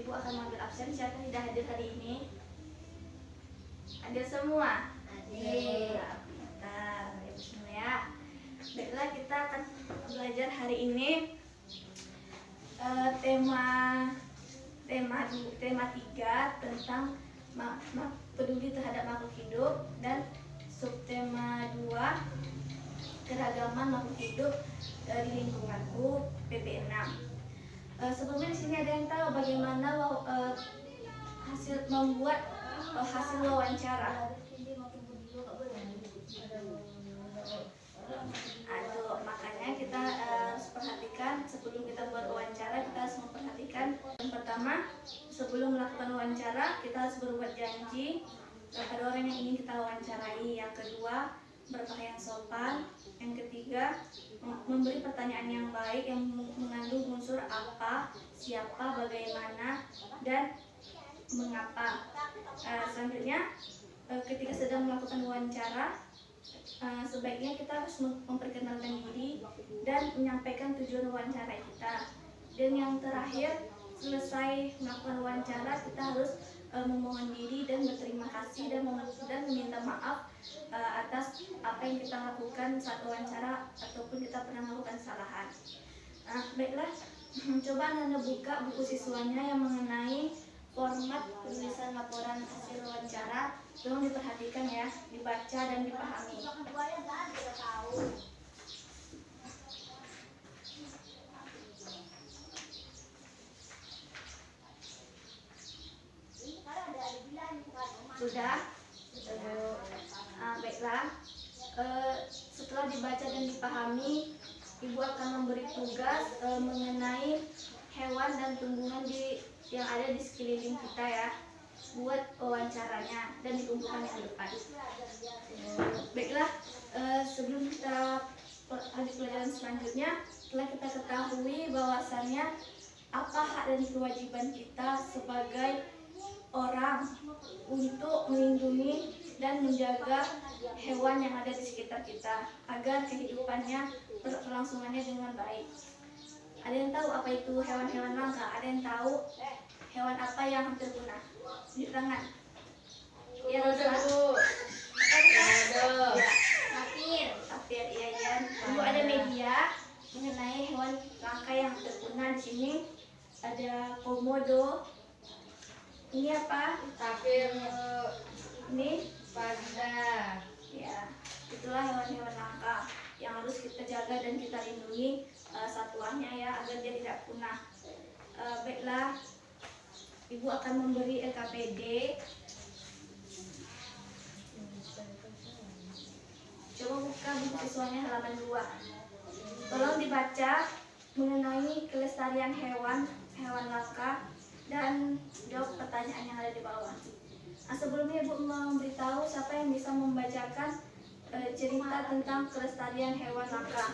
Ibu akan mengambil absen. Siapa yang tidak hadir hari ini? Hadir semua? Hadir. Pintar, Ibu semua ya. Baiklah, kita akan belajar hari ini tema 3 tentang peduli terhadap makhluk hidup, dan subtema 2 keragaman makhluk hidup di lingkunganku, PB6. Sebelumnya di sini ada yang tahu bagaimana hasil membuat hasil wawancara? Aduh, makanya kita harus perhatikan sebelum kita buat wawancara, kita harus memperhatikan. Yang pertama, sebelum melakukan wawancara, kita harus berbuat janji kepada orang yang ingin kita wawancarai. Yang kedua, berpakaian sopan. Yang ketiga, memberi pertanyaan yang baik yang mengandung unsur apa, siapa, bagaimana, dan mengapa. Selanjutnya, ketika sedang melakukan wawancara, sebaiknya kita harus memperkenalkan diri dan menyampaikan tujuan wawancara kita. Dan yang terakhir, selesai melakukan wawancara, kita harus memohon diri dan berterima kasih dan meminta maaf atas apa yang kita lakukan saat wawancara ataupun kita pernah melakukan kesalahan. Baiklah, coba Anda buka buku siswanya yang mengenai format penulisan laporan hasil wawancara. Tolong diperhatikan ya, dibaca dan dipahami. Sudah? Baiklah, setelah dibaca dan dipahami, Ibu akan memberi tugas mengenai hewan dan tumbuhan yang ada di sekeliling kita ya, buat wawancaranya dan dikumpulkan di depan. Baiklah, sebelum kita lanjut pelajaran selanjutnya, setelah kita ketahui bahwasannya apa hak dan kewajiban kita sebagai orang untuk melindungi dan menjaga hewan yang ada di sekitar kita agar kehidupannya berkelangsungannya dengan baik. Ada yang tahu apa itu hewan-hewan langka? Ada yang tahu hewan apa yang hampir punah? Tunjuk tangan. Ya, Rosa. Tapir. Iya. Dulu ada media mengenai hewan langka yang hampir punah. Di sini ada komodo. Ini apa? Tapir. Ini Panda. ya, itulah hewan-hewan langka yang harus kita jaga dan kita lindungi satuannya ya, agar dia tidak punah. Baiklah, Ibu akan memberi LKPD. Coba buka buku siswanya halaman 2. Tolong dibaca mengenai kelestarian hewan langka dan jawab pertanyaan yang ada di bawah. Sebelumnya Ibu memberitahu siapa yang bisa membacakan cerita tentang kelestarian hewan langka.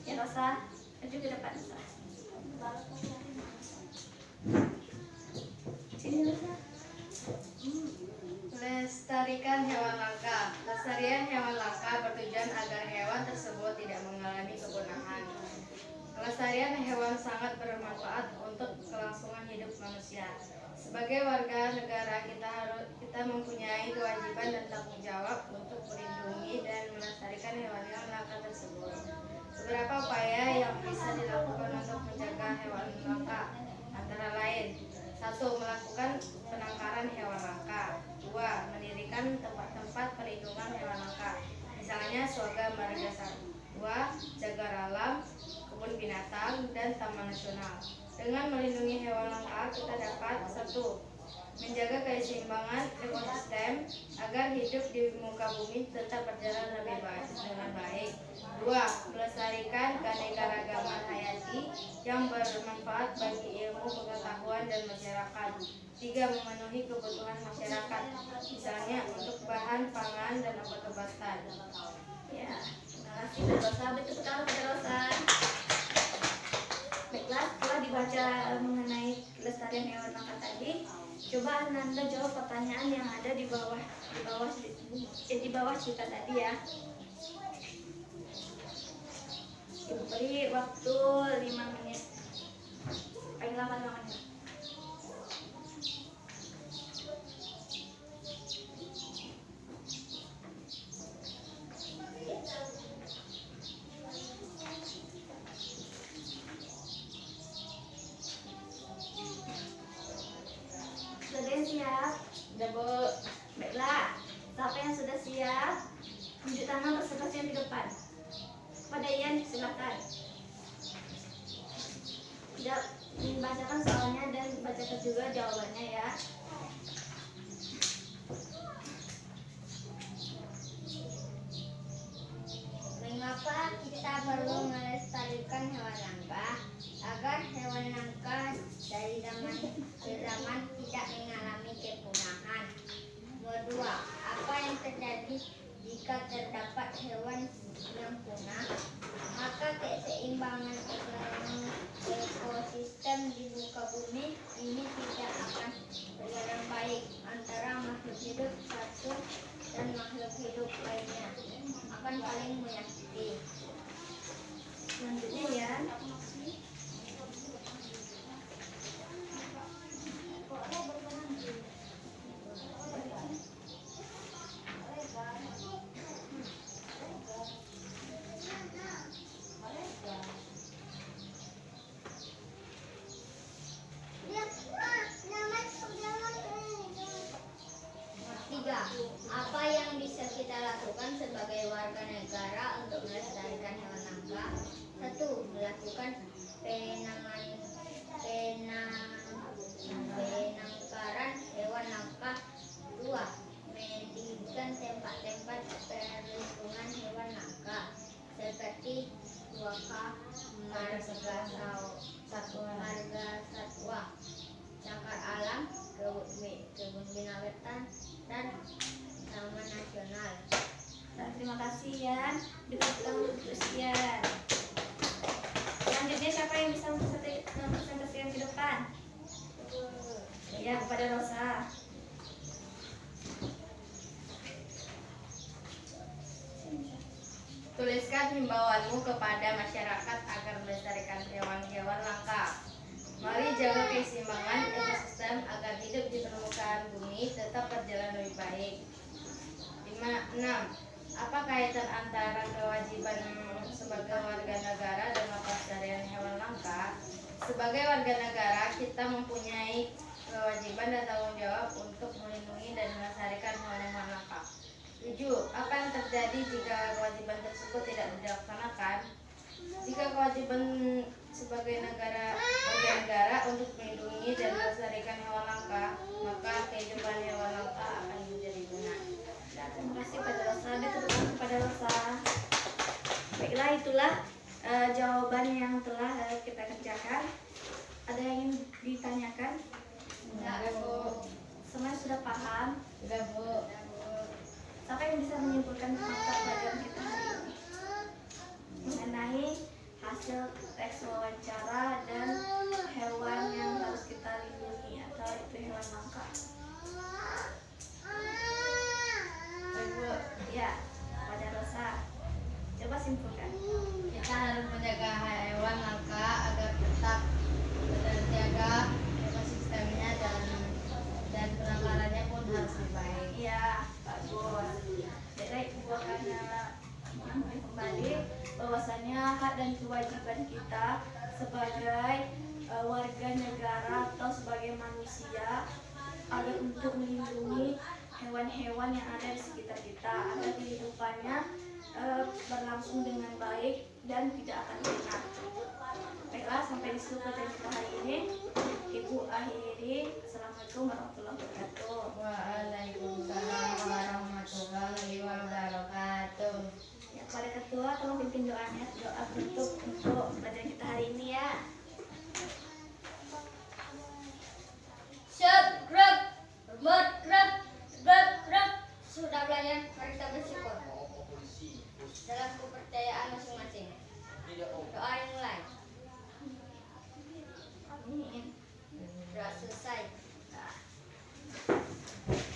Ya, Rosa, maju ke depan. Sini, Rosa. Melestarikan hewan langka. Pelestarian hewan langka bertujuan agar hewan tersebut tidak mengalami kepunahan. Pelestarian hewan sangat bermanfaat untuk kelangsungan hidup manusia. Sebagai warga negara, kita mempunyai kewajiban dan tanggung jawab untuk melindungi dan melestarikan hewan-hewan langka tersebut. Beberapa upaya yang bisa dilakukan untuk menjaga hewan langka antara lain: 1. Melakukan penangkaran hewan langka. 2. Mendirikan tempat-tempat perlindungan hewan langka, misalnya Swaga Marga Satwa, Jagar Alam, kebun binatang, dan taman nasional. Dengan melindungi hewan langka, kita dapat 1. Menjaga keseimbangan ekosistem agar hidup di muka bumi tetap berjalan lebih dengan baik. 2. Melestarikan keanekaragaman hayati yang bermanfaat bagi ilmu pengetahuan dan masyarakat. 3. Memenuhi kebutuhan masyarakat, misalnya untuk bahan pangan dan obat-obatan. Ya, terima kasih Rosa. Betul sekali Rosa. Baiklah, setelah dibaca mengenai kelestarian hewan langka tadi, coba Anda jawab pertanyaan yang ada di bawah cerita tadi ya. Ibu beri waktu 5 menit. Paling lama 5 menit. Udah, Bu. Baiklah, siapa yang sudah siap? Tunjuk tangan bersama yang di depan. Pada Ian, silakan. Tidak dibacakan soalnya dan bacakan juga jawabannya ya. Mengapa kita perlu melestarikan hewan langka agar hewan langka dari zaman ke zaman tidak mengalami kepunahan? Nomor 2. Apa yang terjadi jika terdapat hewan yang punah? Maka keseimbangan ekosistem di muka bumi ini tidak akan berjalan baik antara makhluk hidup satu dan makhluk hidup lainnya, akan paling menyakiti. Selanjutnya ya. Tiga, apa yang bisa kita lakukan sebagai warga negara untuk melestarikan hewan langka? 1. Melakukan penangkaran hewan langka. 2. Mendirikan tempat-tempat perlindungan hewan langka seperti 2K marga satwa, cagar alam, kebun binatang, dan taman nasional. Nah, terima kasih Yan. Diberikan untuk Ian. Selanjutnya siapa yang bisa mempresentasikan ke depan? Ya, kepada Rosa. Tuliskan himbauanmu kepada masyarakat agar melestarikan hewan-hewan langka. Mari jaga keseimbangan ekosistem agar hidup di permukaan bumi tetap berjalan lebih baik. 6. Apa kaitan antara kewajiban sebagai warga negara dengan pelestarian hewan langka? Sebagai warga negara, kita mempunyai kewajiban dan tanggung jawab untuk melindungi dan melestarikan hewan-hewan langka. 7. Apa yang terjadi jika kewajiban tersebut tidak dilaksanakan? Jika kewajiban sebagai warga negara untuk melindungi dan melestarikan hewan langka, maka kehidupan hewan langka akan menjadi punah. Terima kasih kepada Rosa. Ditutup kepada Rosa. Baiklah, itulah jawaban yang telah kita kerjakan. Ada yang ingin ditanyakan? Enggak, Bu. Semuanya sudah paham? Enggak, Bu. Siapa yang bisa menyimpulkan mata pelajaran kita hari ini mengenai hasil teks wawancara dan hewan yang harus kita lindungi atau itu hewan langka? Ibu, Ya, pada Rosa. Coba simpulkan. kita harus menjaga hewan langka agar tetap terjaga ekosistemnya dan penangkarannya pun harus lebih baik. Iya, bagus. Jadi ibu akan menyampaikan kembali bahwasanya hak dan kewajiban kita sebagai warga negara atau sebagai manusia agar untuk melindungi hewan-hewan yang ada di sekitar kita agar kehidupannya berlangsung dengan baik dan tidak akan punah. Baiklah, sampai di situ pelajaran kita hari ini. Ibu akhiri. Assalamualaikum warahmatullahi wabarakatuh.